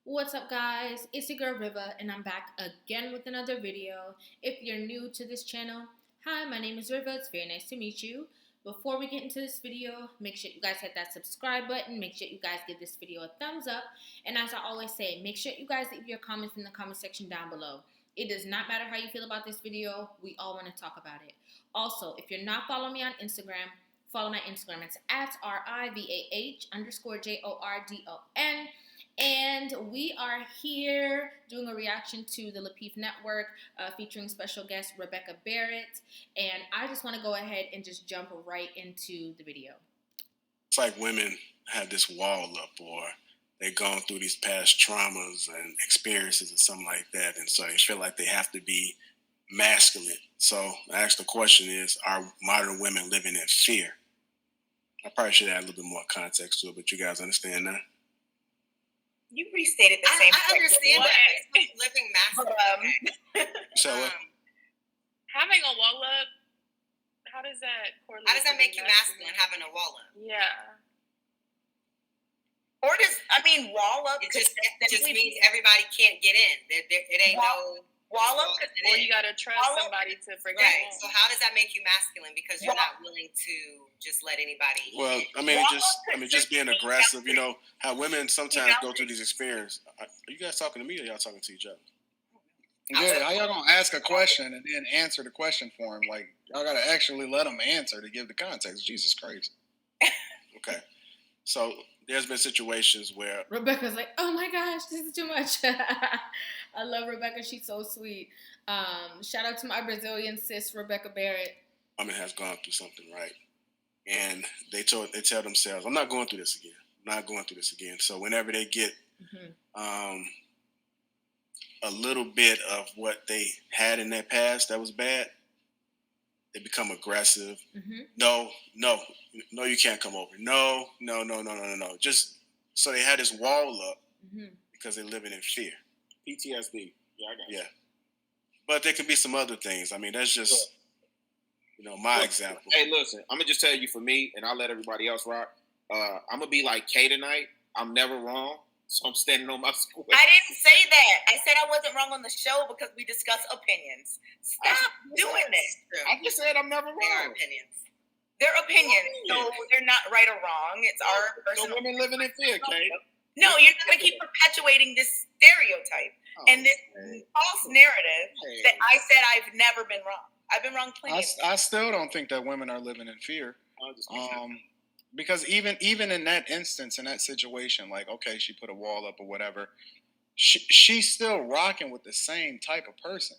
What's up, guys? It's your girl Rivah, and I'm back again with another video. If you're new to this channel, hi, my name is Rivah. It's very nice to meet you. Before we get into this video, make sure you guys hit that subscribe button. Make sure you guys give this video a thumbs up. And as I always say, make sure you guys leave your comments in the comment section down below. It does not matter how you feel about this video. We all want to talk about it. Also, if you're not following me on Instagram, follow my Instagram. It's at RIVAH_JORDON. And we are here doing a reaction to the Lapeef Network featuring special guest Rebecca Barrett. And I just want to go ahead and just jump right into the video. It's like women have this wall up, or they've gone through these past traumas and experiences or something like that. And so they feel like they have to be masculine. So I asked the question is, are modern women living in fear? I probably should add a little bit more context to it, but you guys understand that? You restated the same. I understand that living masculine. So having a wall up, how does that correlate? How does that make you masculine? Having a wall up? Yeah. Or wall up? It just means everybody can't get in. It ain't no wall up. Or you gotta trust somebody to break it. Right. So how does that make you masculine? Because you're not willing to just let anybody. Well, just being aggressive. You know how women sometimes go through these experiences. Are you guys talking to me, or y'all talking to each other? Yeah, how y'all gonna ask a question and then answer the question for him? Like, y'all gotta actually let him answer to give the context. Jesus Christ. Okay, so there's been situations where Rebecca's like, oh my gosh, this is too much. I love Rebecca. She's so sweet. Shout out to my Brazilian sis, Rebecca Barrett. Woman has gone through something, right? And they tell themselves, I'm not going through this again. I'm not going through this again. So whenever they get a little bit of what they had in their past that was bad, they become aggressive. No, you can't come over. No. Just so they had this wall up because they're living in fear. PTSD. Yeah, I got it. Yeah. But there can be some other things. I mean, that's just, my example. Hey, listen, I'm going to just tell you for me, and I'll let everybody else rock. I'm going to be like Kay tonight. I'm never wrong. So I'm standing on my square. I didn't say that. I said I wasn't wrong on the show because we discuss opinions. Stop doing this. I just said I'm never wrong. Their opinions. They're opinions. So they're not right or wrong. It's our personal. So women living in fear, Kay. No, you're not going to keep perpetuating this stereotype and this false narrative that I said I've never been wrong. I've been wrong plenty. I still don't think that women are living in fear. Because even in that instance, in that situation, like, okay, she put a wall up or whatever, she's still rocking with the same type of person.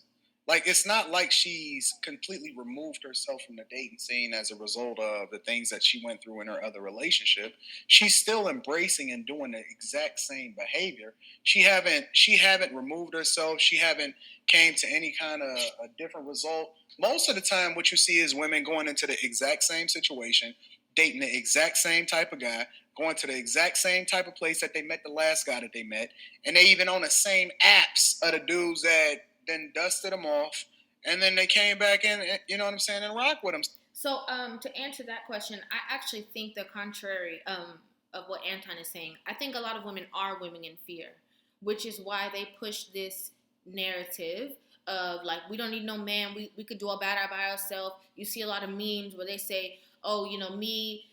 Like, it's not like she's completely removed herself from the dating scene as a result of the things that she went through in her other relationship. She's still embracing and doing the exact same behavior. She haven't removed herself. She haven't came to any kind of a different result. Most of the time, what you see is women going into the exact same situation, dating the exact same type of guy, going to the exact same type of place that they met the last guy that they met, and they even on the same apps of the dudes that then dusted them off, and then they came back in, you know what I'm saying, and rock with them. So to answer that question, I actually think the contrary of what Anton is saying. I think a lot of women are living in fear, which is why they push this narrative of, like, we don't need no man, we could do all bad by ourselves. You see a lot of memes where they say, oh, me,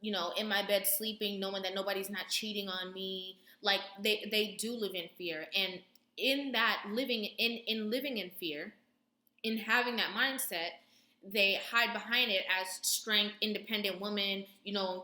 in my bed sleeping, knowing that nobody's not cheating on me. Like, they do live in fear. And in that living in fear, in having that mindset, they hide behind it as strength, independent woman,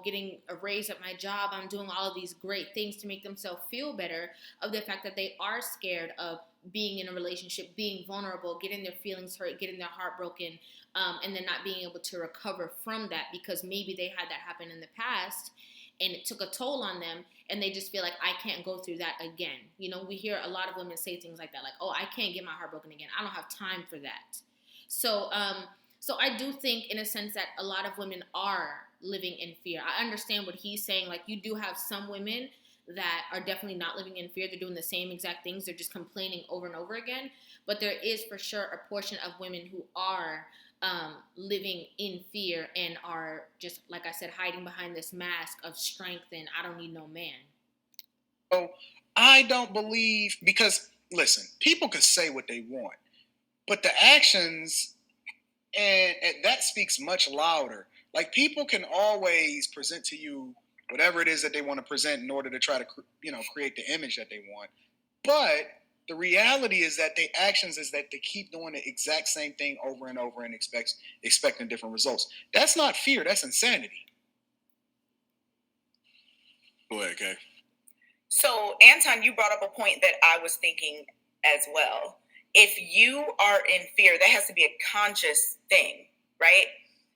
getting a raise at my job. I'm doing all of these great things to make themselves feel better of the fact that they are scared of being in a relationship, being vulnerable, getting their feelings hurt, getting their heart broken, and then not being able to recover from that because maybe they had that happen in the past and it took a toll on them, and they just feel like, I can't go through that again. We hear a lot of women say things like that, like, oh, I can't get my heart broken again. I don't have time for that. So I do think, in a sense, that a lot of women are living in fear. I understand what he's saying. Like, you do have some women that are definitely not living in fear. They're doing the same exact things. They're just complaining over and over again. But there is for sure a portion of women who are living in fear and are just, like I said, hiding behind this mask of strength and I don't need no man. So I don't believe, because listen, people can say what they want, but the actions and that speaks much louder. Like, people can always present to you whatever it is that they want to present in order to try to create the image that they want. But the reality is that their actions is that they keep doing the exact same thing over and over and expecting different results. That's not fear. That's insanity. Go ahead, Kay. So, Anton, you brought up a point that I was thinking as well. If you are in fear, that has to be a conscious thing, right?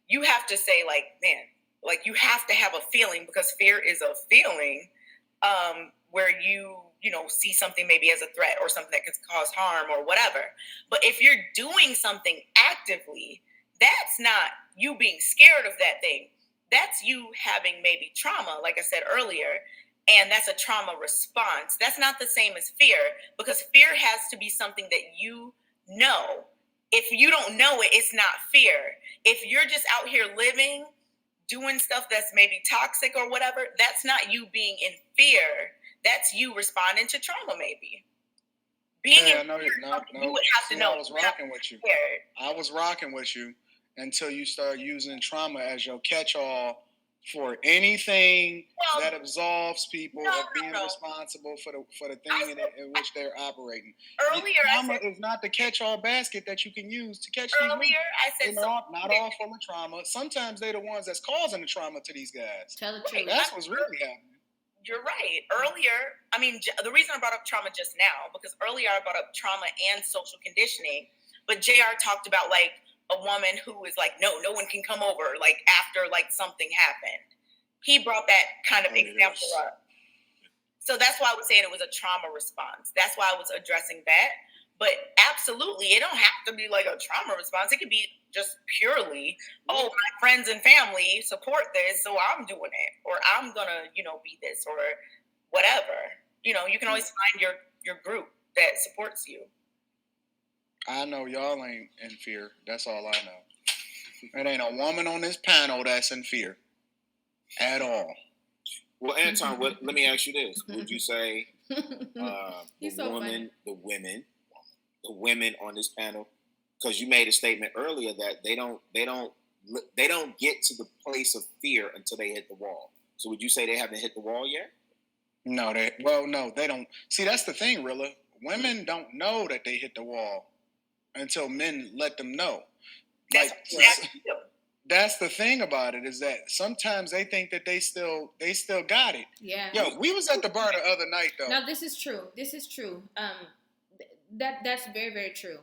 You have to say, like, man, like, you have to have a feeling, because fear is a feeling where you see something maybe as a threat or something that could cause harm or whatever. But if you're doing something actively, that's not you being scared of that thing. That's you having maybe trauma, like I said earlier. And that's a trauma response. That's not the same as fear, because fear has to be something that you know. If you don't know it, it's not fear. If you're just out here living, doing stuff that's maybe toxic or whatever, that's not you being in fear. That's you responding to trauma, maybe. Being in fear, you would have to know. I was rocking with you. I was rocking with you until you start using trauma as your catch-all for anything that absolves people of being responsible for the thing in which they're operating. Earlier, trauma is not the catch-all basket that you can use to catch these. Earlier, I said not all full of trauma. Sometimes they're the ones that's causing the trauma to these guys. Tell the truth. That's what's really happening. You're right. Earlier, I mean, the reason I brought up trauma just now, because earlier I brought up trauma and social conditioning, but JR talked about, like, a woman who is like, no one can come over, like, after, like, something happened. He brought that kind of example up. So that's why I was saying it was a trauma response. That's why I was addressing that. But absolutely, it don't have to be like a trauma response. It could be just purely, oh, my friends and family support this, so I'm doing it. Or I'm going to, be this or whatever. You can always find your group that supports you. I know y'all ain't in fear. That's all I know. There ain't a woman on this panel that's in fear at all. Well, Anton, let me ask you this: would you say funny. the women on this panel, because you made a statement earlier that they don't get to the place of fear until they hit the wall. So would you say they haven't hit the wall yet? No, they don't. See, that's the thing, Rilla. Women don't know that they hit the wall until men let them know. That's the thing about it, is that sometimes they think that they still got it. Yeah. Yo, we was at the bar the other night though. Now this is true. That's very, very true.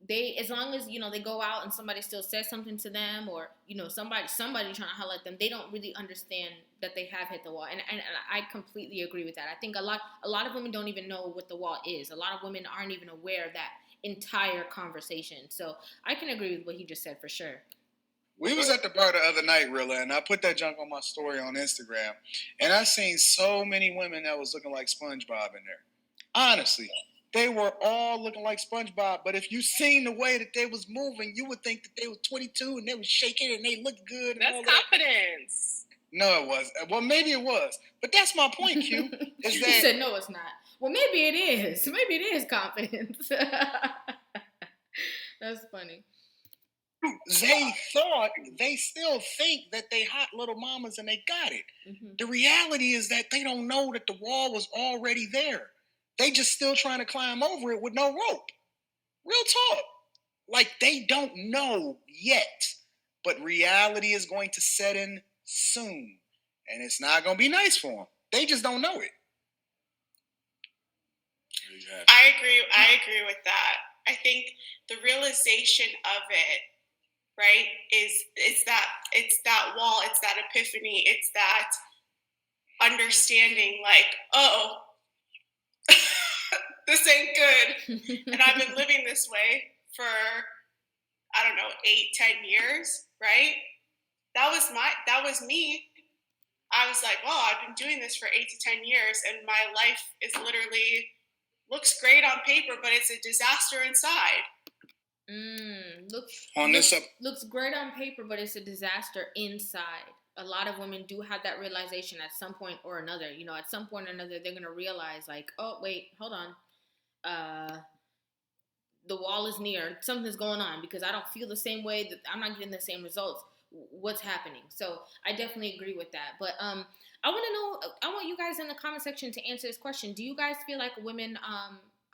They, as long as they go out and somebody still says something to them, or somebody trying to holler at them, they don't really understand that they have hit the wall. And I completely agree with that. I think a lot of women don't even know what the wall is. A lot of women aren't even aware of that entire conversation. So I can agree with what he just said for sure. We was at the bar the other night, Rilla, and I put that junk on my story on Instagram, and I seen so many women that was looking like SpongeBob in there. Honestly, they were all looking like SpongeBob, but if you seen the way that they was moving, you would think that they was 22 and they was shaking and they looked good. And that's confidence. No, it was. Well, maybe it was, but that's my point, Q. Is that he said no, it's not. Well, maybe it is. Maybe it is confidence. That's funny. They still think that they hot little mamas and they got it. Mm-hmm. The reality is that they don't know that the wall was already there. They just still trying to climb over it with no rope. Real talk. Like, they don't know yet. But reality is going to set in soon. And it's not going to be nice for them. They just don't know it. I agree with that. I think the realization of it, right, it's that wall, it's that epiphany, it's that understanding, like, oh, this ain't good. And I've been living this way for, 8-10 years, right? That was me. I was like, well, I've been doing this for 8 to 10 years, and my life is literally looks great on paper, but it's a disaster inside. Looks great on paper, but it's a disaster inside. a lot of women do have that realization at some point or another. You know, at some point or another, they're gonna realize like, oh wait, hold on, the wall is near. Something's going on because I don't feel the same way. That I'm not getting the same results. What's happening? So I definitely agree with that. But I want to know. I want you guys in the comment section to answer this question. Do you guys feel like women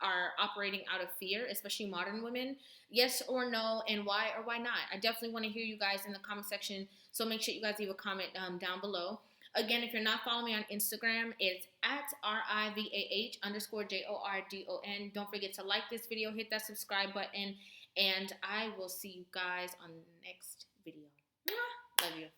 are operating out of fear, especially modern women? Yes or no, and why or why not? I definitely want to hear you guys in the comment section. So make sure you guys leave a comment down below. Again, if you're not following me on Instagram, it's at RIVAH_JORDON. Don't forget to like this video, hit that subscribe button, and I will see you guys on the next video. Love you.